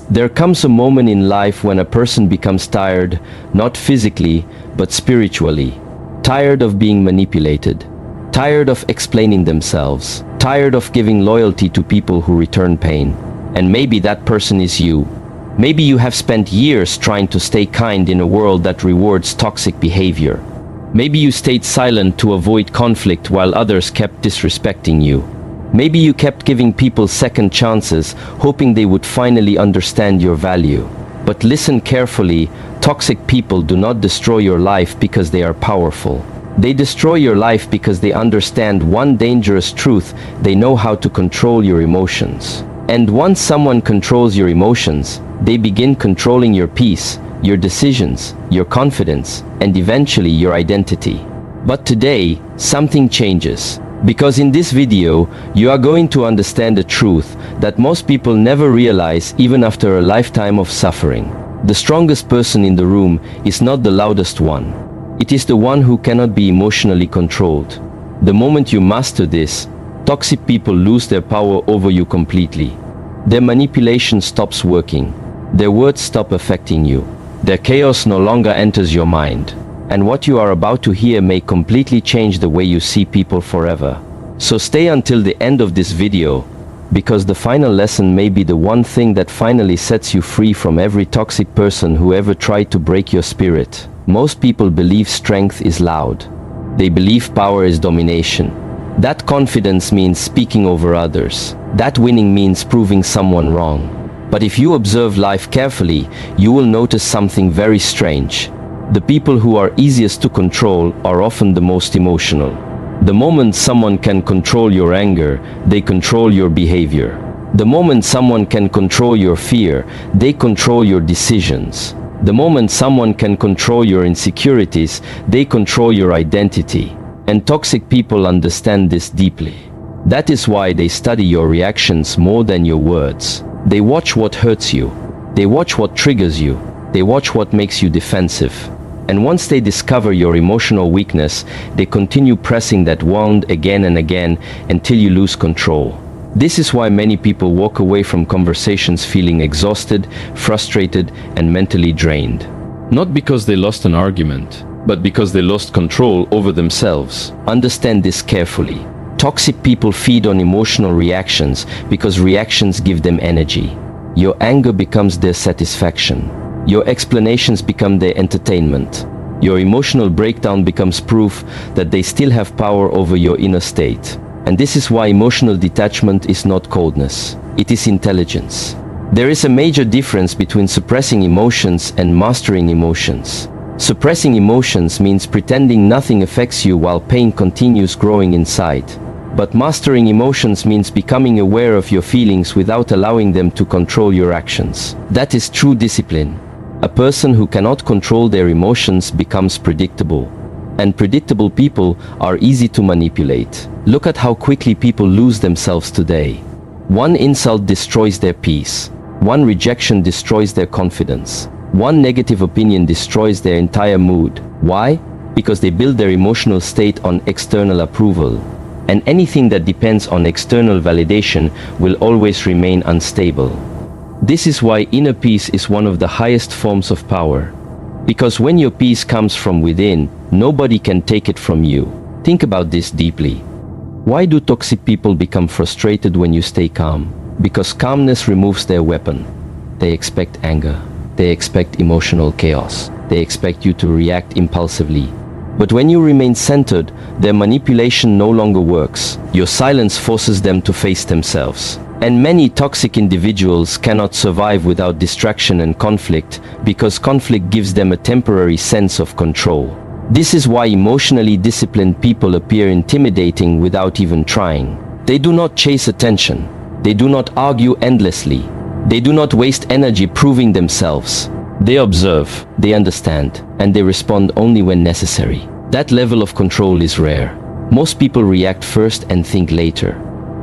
There comes a moment in life when a person becomes tired, not physically, but spiritually. Tired of being manipulated. Tired of explaining themselves. Tired of giving loyalty to people who return pain. And maybe that person is you. Maybe you have spent years trying to stay kind in a world that rewards toxic behavior. Maybe you stayed silent to avoid conflict while others kept disrespecting you. Maybe you kept giving people second chances, hoping they would finally understand your value. But listen carefully, toxic people do not destroy your life because they are powerful. They destroy your life because they understand one dangerous truth: they know how to control your emotions. And once someone controls your emotions, they begin controlling your peace, your decisions, your confidence, and eventually your identity. But today, something changes. Because in this video, you are going to understand a truth that most people never realize even after a lifetime of suffering. The strongest person in the room is not the loudest one. It is the one who cannot be emotionally controlled. The moment you master this, toxic people lose their power over you completely. Their manipulation stops working. Their words stop affecting you. Their chaos no longer enters your mind. And what you are about to hear may completely change the way you see people forever. So stay until the end of this video, because the final lesson may be the one thing that finally sets you free from every toxic person who ever tried to break your spirit. Most people believe strength is loud. They believe power is domination. That confidence means speaking over others. That winning means proving someone wrong. But if you observe life carefully, you will notice something very strange. The people who are easiest to control are often the most emotional. The moment someone can control your anger, they control your behavior. The moment someone can control your fear, they control your decisions. The moment someone can control your insecurities, they control your identity. And toxic people understand this deeply. That is why they study your reactions more than your words. They watch what hurts you. They watch what triggers you. They watch what makes you defensive. And once they discover your emotional weakness, they continue pressing that wound again and again until you lose control. This is why many people walk away from conversations feeling exhausted, frustrated, and mentally drained. Not because they lost an argument, but because they lost control over themselves. Understand this carefully. Toxic people feed on emotional reactions because reactions give them energy. Your anger becomes their satisfaction. Your explanations become their entertainment. Your emotional breakdown becomes proof that they still have power over your inner state. And this is why emotional detachment is not coldness. It is intelligence. There is a major difference between suppressing emotions and mastering emotions. Suppressing emotions means pretending nothing affects you while pain continues growing inside. But mastering emotions means becoming aware of your feelings without allowing them to control your actions. That is true discipline. A person who cannot control their emotions becomes predictable. And predictable people are easy to manipulate. Look at how quickly people lose themselves today. One insult destroys their peace. One rejection destroys their confidence. One negative opinion destroys their entire mood. Why? Because they build their emotional state on external approval. And anything that depends on external validation will always remain unstable. This is why inner peace is one of the highest forms of power. Because when your peace comes from within, nobody can take it from you. Think about this deeply. Why do toxic people become frustrated when you stay calm? Because calmness removes their weapon. They expect anger. They expect emotional chaos. They expect you to react impulsively. But when you remain centered, their manipulation no longer works. Your silence forces them to face themselves. And many toxic individuals cannot survive without distraction and conflict, because conflict gives them a temporary sense of control. This is why emotionally disciplined people appear intimidating without even trying. They do not chase attention. They do not argue endlessly. They do not waste energy proving themselves. They observe, they understand, and they respond only when necessary. That level of control is rare. Most people react first and think later.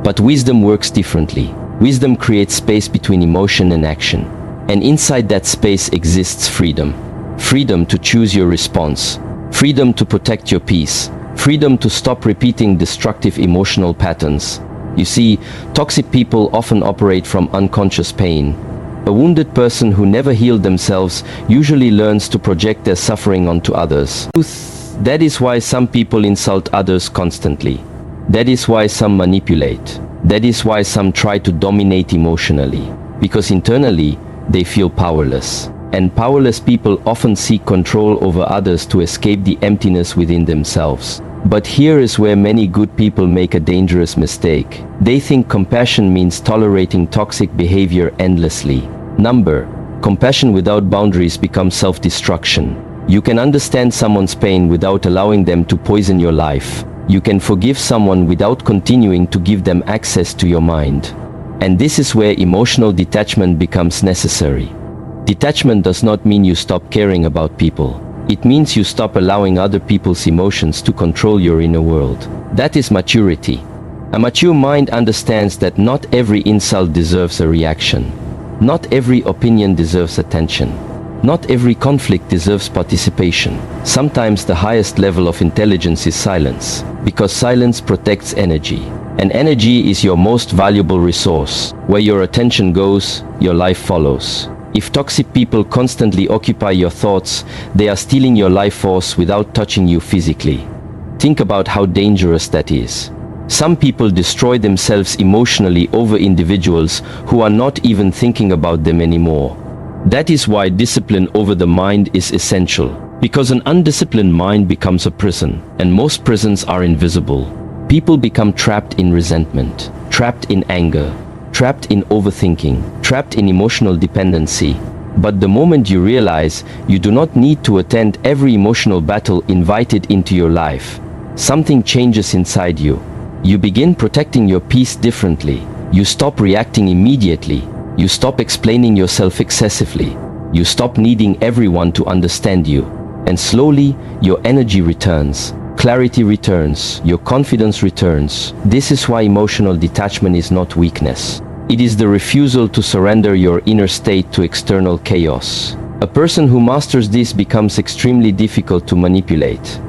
But wisdom works differently. Wisdom creates space between emotion and action. And inside that space exists freedom. Freedom to choose your response. Freedom to protect your peace. Freedom to stop repeating destructive emotional patterns. You see, toxic people often operate from unconscious pain. A wounded person who never healed themselves usually learns to project their suffering onto others. That is why some people insult others constantly. That is why some manipulate. That is why some try to dominate emotionally. Because internally, they feel powerless. And powerless people often seek control over others to escape the emptiness within themselves. But here is where many good people make a dangerous mistake. They think compassion means tolerating toxic behavior endlessly. Compassion without boundaries becomes self-destruction. You can understand someone's pain without allowing them to poison your life. You can forgive someone without continuing to give them access to your mind. And this is where emotional detachment becomes necessary. Detachment does not mean you stop caring about people. It means you stop allowing other people's emotions to control your inner world. That is maturity. A mature mind understands that not every insult deserves a reaction. Not every opinion deserves attention. Not every conflict deserves participation. Sometimes the highest level of intelligence is silence, because silence protects energy. And energy is your most valuable resource. Where your attention goes, your life follows. If toxic people constantly occupy your thoughts, they are stealing your life force without touching you physically. Think about how dangerous that is. Some people destroy themselves emotionally over individuals who are not even thinking about them anymore. That is why discipline over the mind is essential. Because an undisciplined mind becomes a prison, and most prisons are invisible. People become trapped in resentment, trapped in anger, trapped in overthinking, trapped in emotional dependency. But the moment you realize you do not need to attend every emotional battle invited into your life, something changes inside you. You begin protecting your peace differently. You stop reacting immediately. You stop explaining yourself excessively. You stop needing everyone to understand you. And slowly, your energy returns. Clarity returns, your confidence returns. This is why emotional detachment is not weakness. It is the refusal to surrender your inner state to external chaos. A person who masters this becomes extremely difficult to manipulate.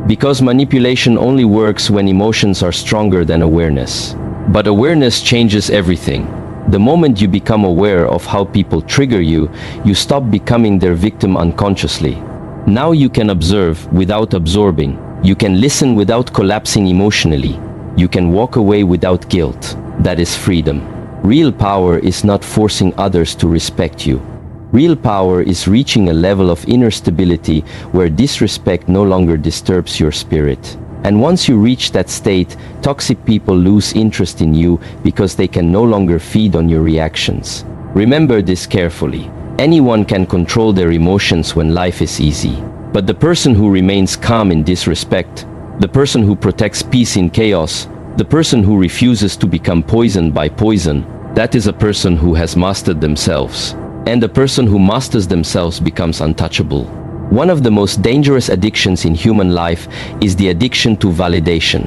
Because manipulation only works when emotions are stronger than awareness. But awareness changes everything. The moment you become aware of how people trigger you, you stop becoming their victim unconsciously. Now you can observe without absorbing. You can listen without collapsing emotionally. You can walk away without guilt. That is freedom. Real power is not forcing others to respect you. Real power is reaching a level of inner stability where disrespect no longer disturbs your spirit. And once you reach that state, toxic people lose interest in you because they can no longer feed on your reactions. Remember this carefully. Anyone can control their emotions when life is easy. But the person who remains calm in disrespect, the person who protects peace in chaos, the person who refuses to become poisoned by poison, that is a person who has mastered themselves. And the person who masters themselves becomes untouchable. One of the most dangerous addictions in human life is the addiction to validation.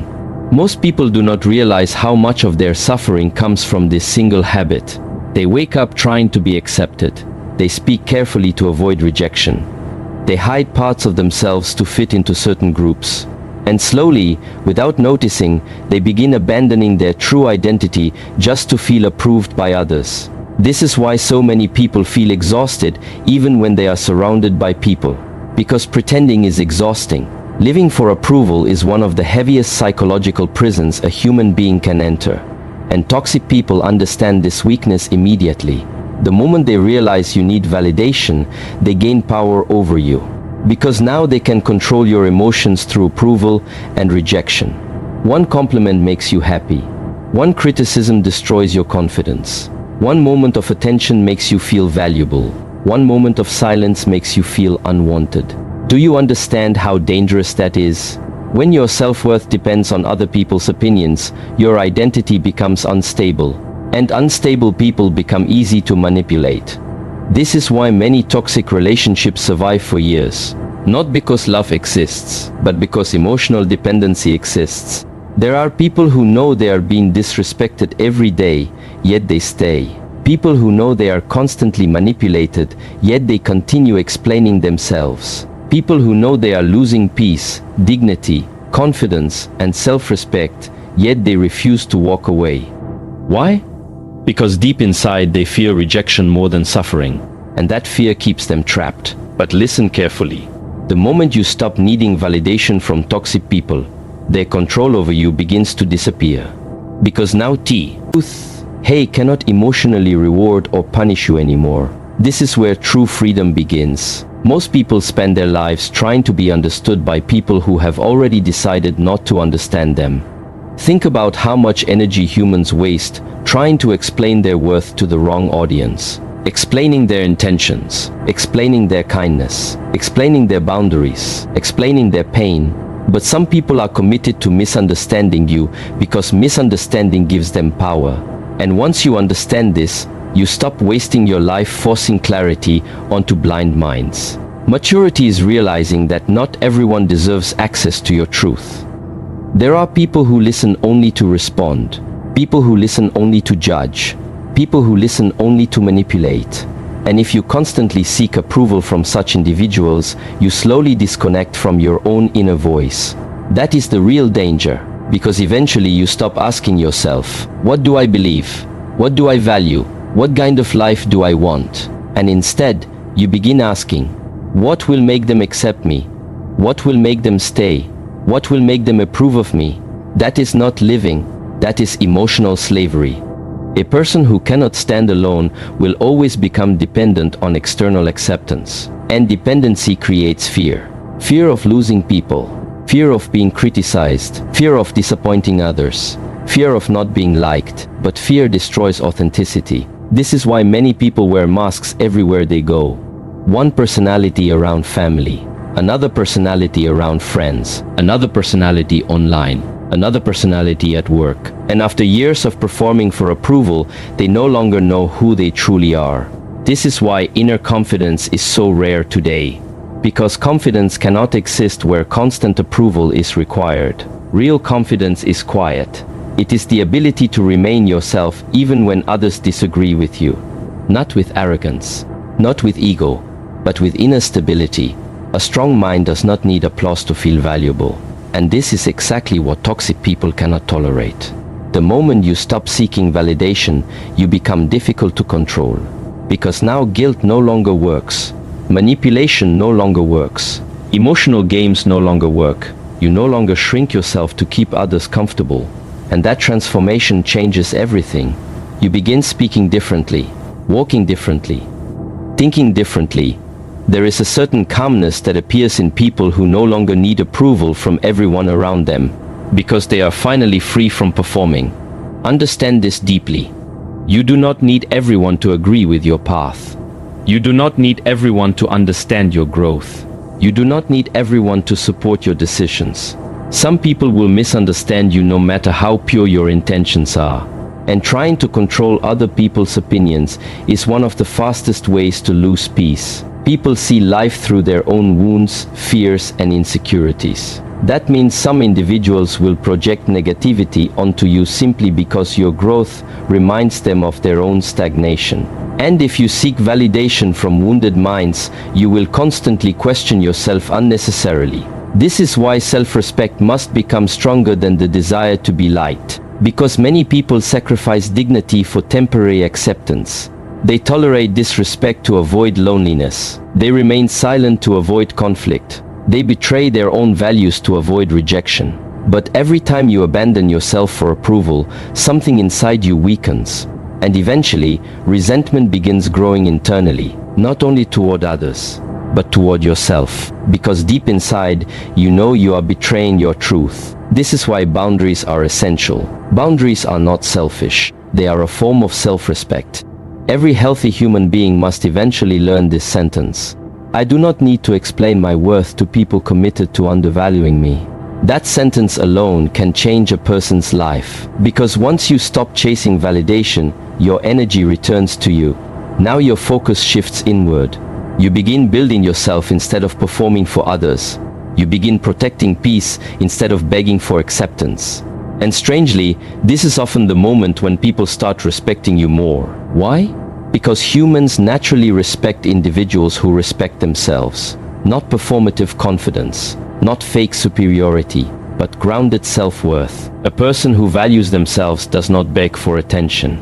Most people do not realize how much of their suffering comes from this single habit. They wake up trying to be accepted. They speak carefully to avoid rejection. They hide parts of themselves to fit into certain groups. And slowly, without noticing, they begin abandoning their true identity just to feel approved by others. This is why so many people feel exhausted even when they are surrounded by people. Because pretending is exhausting. Living for approval is one of the heaviest psychological prisons a human being can enter. And toxic people understand this weakness immediately. The moment they realize you need validation, they gain power over you. Because now they can control your emotions through approval and rejection. One compliment makes you happy. One criticism destroys your confidence. One moment of attention makes you feel valuable. One moment of silence makes you feel unwanted. Do you understand how dangerous that is? When your self-worth depends on other people's opinions, your identity becomes unstable. And unstable people become easy to manipulate. This is why many toxic relationships survive for years. Not because love exists, but because emotional dependency exists. There are people who know they are being disrespected every day, yet they stay. People who know they are constantly manipulated, yet they continue explaining themselves. People who know they are losing peace, dignity, confidence, and self-respect, yet they refuse to walk away. Why? Because deep inside they fear rejection more than suffering. And that fear keeps them trapped. But listen carefully. The moment you stop needing validation from toxic people, their control over you begins to disappear. Because now truth, hey, cannot emotionally reward or punish you anymore. This is where true freedom begins. Most people spend their lives trying to be understood by people who have already decided not to understand them. Think about how much energy humans waste trying to explain their worth to the wrong audience. Explaining their intentions, explaining their kindness, explaining their boundaries, explaining their pain. But some people are committed to misunderstanding you because misunderstanding gives them power. And once you understand this, you stop wasting your life forcing clarity onto blind minds. Maturity is realizing that not everyone deserves access to your truth. There are people who listen only to respond, people who listen only to judge, people who listen only to manipulate. And if you constantly seek approval from such individuals, you slowly disconnect from your own inner voice. That is the real danger, because eventually you stop asking yourself, what do I believe? What do I value? What kind of life do I want? And instead, you begin asking, what will make them accept me? What will make them stay? What will make them approve of me? That is not living, that is emotional slavery. A person who cannot stand alone will always become dependent on external acceptance. And dependency creates fear. Fear of losing people, fear of being criticized, fear of disappointing others, fear of not being liked. But fear destroys authenticity. This is why many people wear masks everywhere they go. One personality around family, another personality around friends, another personality online, another personality at work. And after years of performing for approval, they no longer know who they truly are. This is why inner confidence is so rare today. Because confidence cannot exist where constant approval is required. Real confidence is quiet. It is the ability to remain yourself even when others disagree with you. Not with arrogance, not with ego, but with inner stability. A strong mind does not need applause to feel valuable. And this is exactly what toxic people cannot tolerate. The moment you stop seeking validation, you become difficult to control. Because now guilt no longer works. Manipulation no longer works. Emotional games no longer work. You no longer shrink yourself to keep others comfortable. And that transformation changes everything. You begin speaking differently, walking differently, thinking differently. There is a certain calmness that appears in people who no longer need approval from everyone around them, because they are finally free from performing. Understand this deeply. You do not need everyone to agree with your path. You do not need everyone to understand your growth. You do not need everyone to support your decisions. Some people will misunderstand you no matter how pure your intentions are. And trying to control other people's opinions is one of the fastest ways to lose peace. People see life through their own wounds, fears, and insecurities. That means some individuals will project negativity onto you simply because your growth reminds them of their own stagnation. And if you seek validation from wounded minds, you will constantly question yourself unnecessarily. This is why self-respect must become stronger than the desire to be liked. Because many people sacrifice dignity for temporary acceptance. They tolerate disrespect to avoid loneliness. They remain silent to avoid conflict. They betray their own values to avoid rejection. But every time you abandon yourself for approval, something inside you weakens. And eventually, resentment begins growing internally, not only toward others, but toward yourself. Because deep inside, you know you are betraying your truth. This is why boundaries are essential. Boundaries are not selfish. They are a form of self-respect. Every healthy human being must eventually learn this sentence. I do not need to explain my worth to people committed to undervaluing me. That sentence alone can change a person's life. Because once you stop chasing validation, your energy returns to you. Now your focus shifts inward. You begin building yourself instead of performing for others. You begin protecting peace instead of begging for acceptance. And strangely, this is often the moment when people start respecting you more. Why? Because humans naturally respect individuals who respect themselves. Not performative confidence, not fake superiority, but grounded self-worth. A person who values themselves does not beg for attention.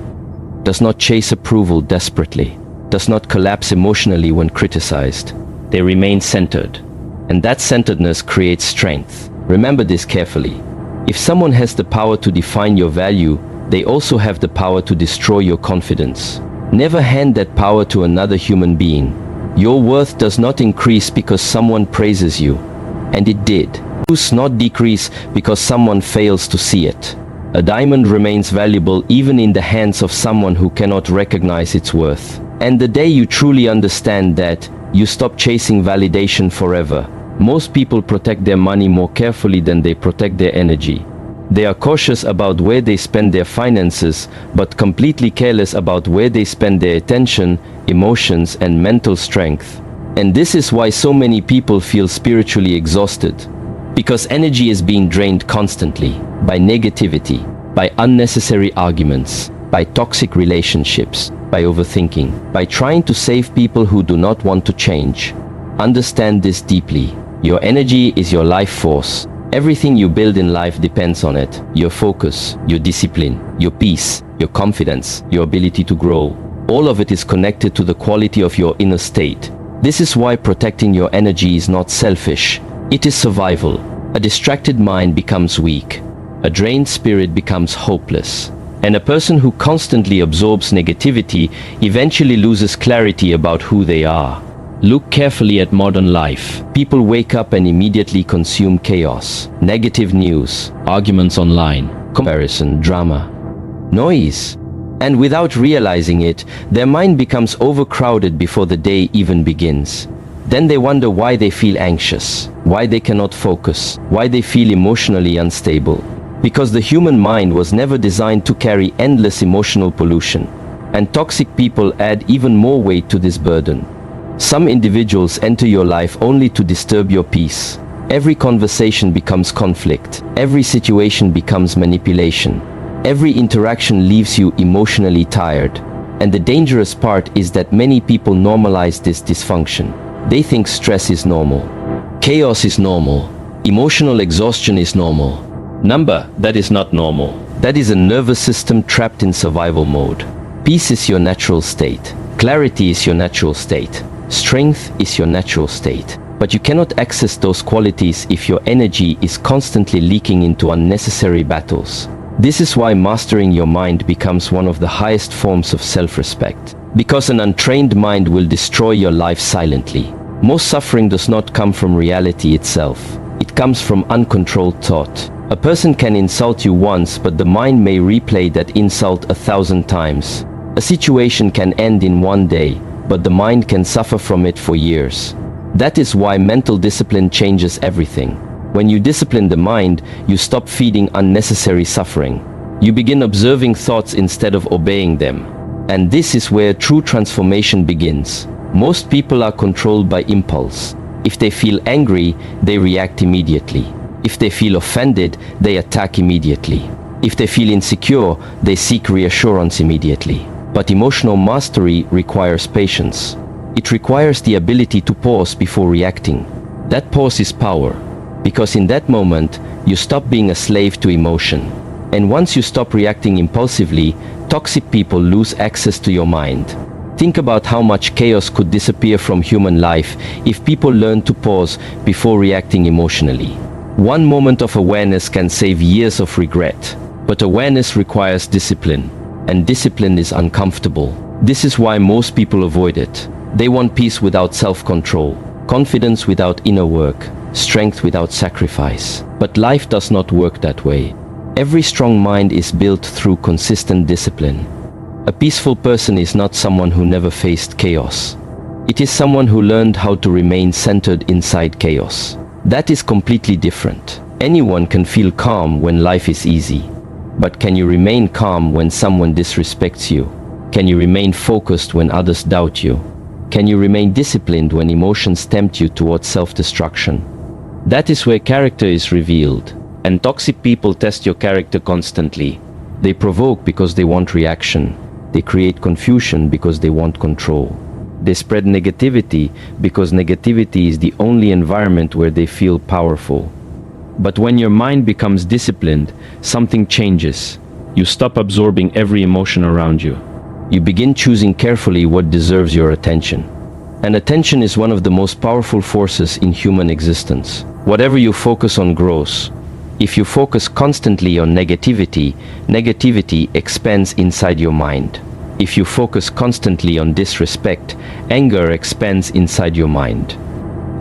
does not chase approval desperately, does not collapse emotionally when criticized. They remain centered. And that centeredness creates strength. Remember this carefully. If someone has the power to define your value, they also have the power to destroy your confidence. Never hand that power to another human being. Your worth does not increase because someone praises you. And it did. Does not decrease because someone fails to see it. A diamond remains valuable even in the hands of someone who cannot recognize its worth. And the day you truly understand that, you stop chasing validation forever. Most people protect their money more carefully than they protect their energy. They are cautious about where they spend their finances, but completely careless about where they spend their attention, emotions, and mental strength. And this is why so many people feel spiritually exhausted. Because energy is being drained constantly by negativity, by unnecessary arguments, by toxic relationships, by overthinking, by trying to save people who do not want to change. Understand this deeply. Your energy is your life force. Everything you build in life depends on it. Your focus, your discipline, your peace, your confidence, your ability to grow. All of it is connected to the quality of your inner state. This is why protecting your energy is not selfish. It is survival. A distracted mind becomes weak. A drained spirit becomes hopeless. And a person who constantly absorbs negativity eventually loses clarity about who they are. Look carefully at modern life. People wake up and immediately consume chaos, negative news, arguments online, comparison, drama, noise. And without realizing it, their mind becomes overcrowded before the day even begins. Then they wonder why they feel anxious, why they cannot focus, why they feel emotionally unstable. Because the human mind was never designed to carry endless emotional pollution. And toxic people add even more weight to this burden. Some individuals enter your life only to disturb your peace. Every conversation becomes conflict. Every situation becomes manipulation. Every interaction leaves you emotionally tired. And the dangerous part is that many people normalize this dysfunction. They think stress is normal. Chaos is normal. Emotional exhaustion is normal. That is not normal. That is a nervous system trapped in survival mode. Peace is your natural state. Clarity is your natural state. Strength is your natural state. But you cannot access those qualities if your energy is constantly leaking into unnecessary battles. This is why mastering your mind becomes one of the highest forms of self-respect. Because an untrained mind will destroy your life silently. Most suffering does not come from reality itself. It comes from uncontrolled thought. A person can insult you once, but the mind may replay that insult 1,000 times. A situation can end in one day, but the mind can suffer from it for years. That is why mental discipline changes everything. When you discipline the mind, you stop feeding unnecessary suffering. You begin observing thoughts instead of obeying them. And this is where true transformation begins. Most people are controlled by impulse. If they feel angry, they react immediately. If they feel offended, they attack immediately. If they feel insecure, they seek reassurance immediately. But emotional mastery requires patience. It requires the ability to pause before reacting. That pause is power, because in that moment, you stop being a slave to emotion. And once you stop reacting impulsively, toxic people lose access to your mind. Think about how much chaos could disappear from human life if people learn to pause before reacting emotionally. One moment of awareness can save years of regret. But awareness requires discipline. And discipline is uncomfortable. This is why most people avoid it. They want peace without self-control, confidence without inner work, strength without sacrifice. But life does not work that way. Every strong mind is built through consistent discipline. A peaceful person is not someone who never faced chaos. It is someone who learned how to remain centered inside chaos. That is completely different. Anyone can feel calm when life is easy. But can you remain calm when someone disrespects you? Can you remain focused when others doubt you? Can you remain disciplined when emotions tempt you towards self-destruction? That is where character is revealed. And toxic people test your character constantly. They provoke because they want reaction. They create confusion because they want control. They spread negativity because negativity is the only environment where they feel powerful. But when your mind becomes disciplined, something changes. You stop absorbing every emotion around you. You begin choosing carefully what deserves your attention. And attention is one of the most powerful forces in human existence. Whatever you focus on grows. If you focus constantly on negativity, negativity expands inside your mind. If you focus constantly on disrespect, anger expands inside your mind.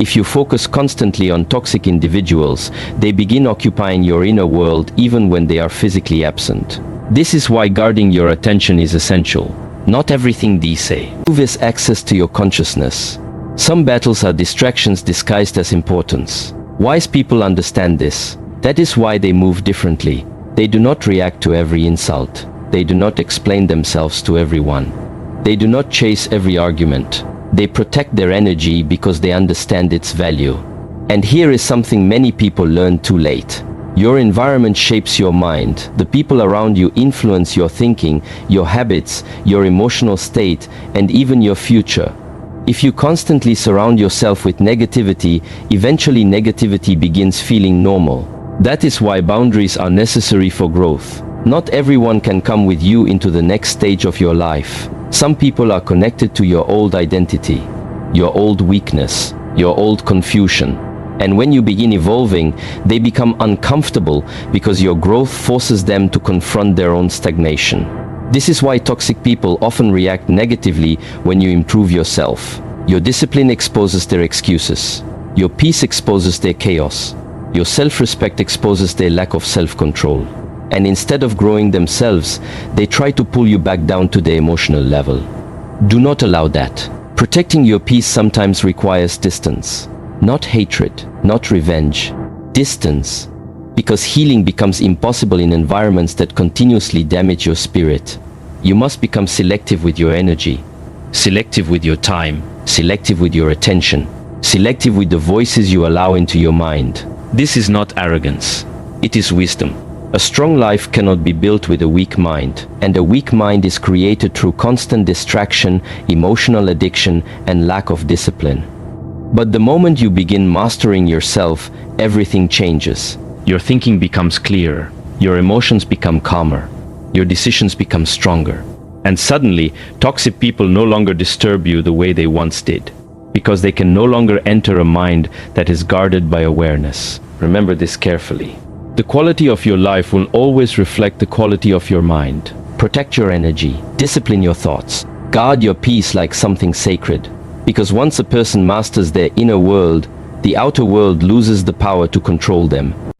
If you focus constantly on toxic individuals, they begin occupying your inner world even when they are physically absent. This is why guarding your attention is essential. Not everything they say. Move is access to your consciousness. Some battles are distractions disguised as importance. Wise people understand this. That is why they move differently. They do not react to every insult. They do not explain themselves to everyone. They do not chase every argument. They protect their energy because they understand its value. And here is something many people learn too late. Your environment shapes your mind. The people around you influence your thinking, your habits, your emotional state, and even your future. If you constantly surround yourself with negativity, eventually negativity begins feeling normal. That is why boundaries are necessary for growth. Not everyone can come with you into the next stage of your life. Some people are connected to your old identity, your old weakness, your old confusion. And when you begin evolving, they become uncomfortable because your growth forces them to confront their own stagnation. This is why toxic people often react negatively when you improve yourself. Your discipline exposes their excuses. Your peace exposes their chaos. Your self-respect exposes their lack of self-control. And instead of growing themselves, they try to pull you back down to the emotional level. Do not allow that. Protecting your peace sometimes requires distance. Not hatred, not revenge. Distance. Because healing becomes impossible in environments that continuously damage your spirit. You must become selective with your energy. Selective with your time. Selective with your attention. Selective with the voices you allow into your mind. This is not arrogance. It is wisdom. A strong life cannot be built with a weak mind, and a weak mind is created through constant distraction, emotional addiction, and lack of discipline. But the moment you begin mastering yourself, everything changes. Your thinking becomes clearer, your emotions become calmer, your decisions become stronger. And suddenly, toxic people no longer disturb you the way they once did, because they can no longer enter a mind that is guarded by awareness. Remember this carefully. The quality of your life will always reflect the quality of your mind. Protect your energy, discipline your thoughts, guard your peace like something sacred. Because once a person masters their inner world, the outer world loses the power to control them.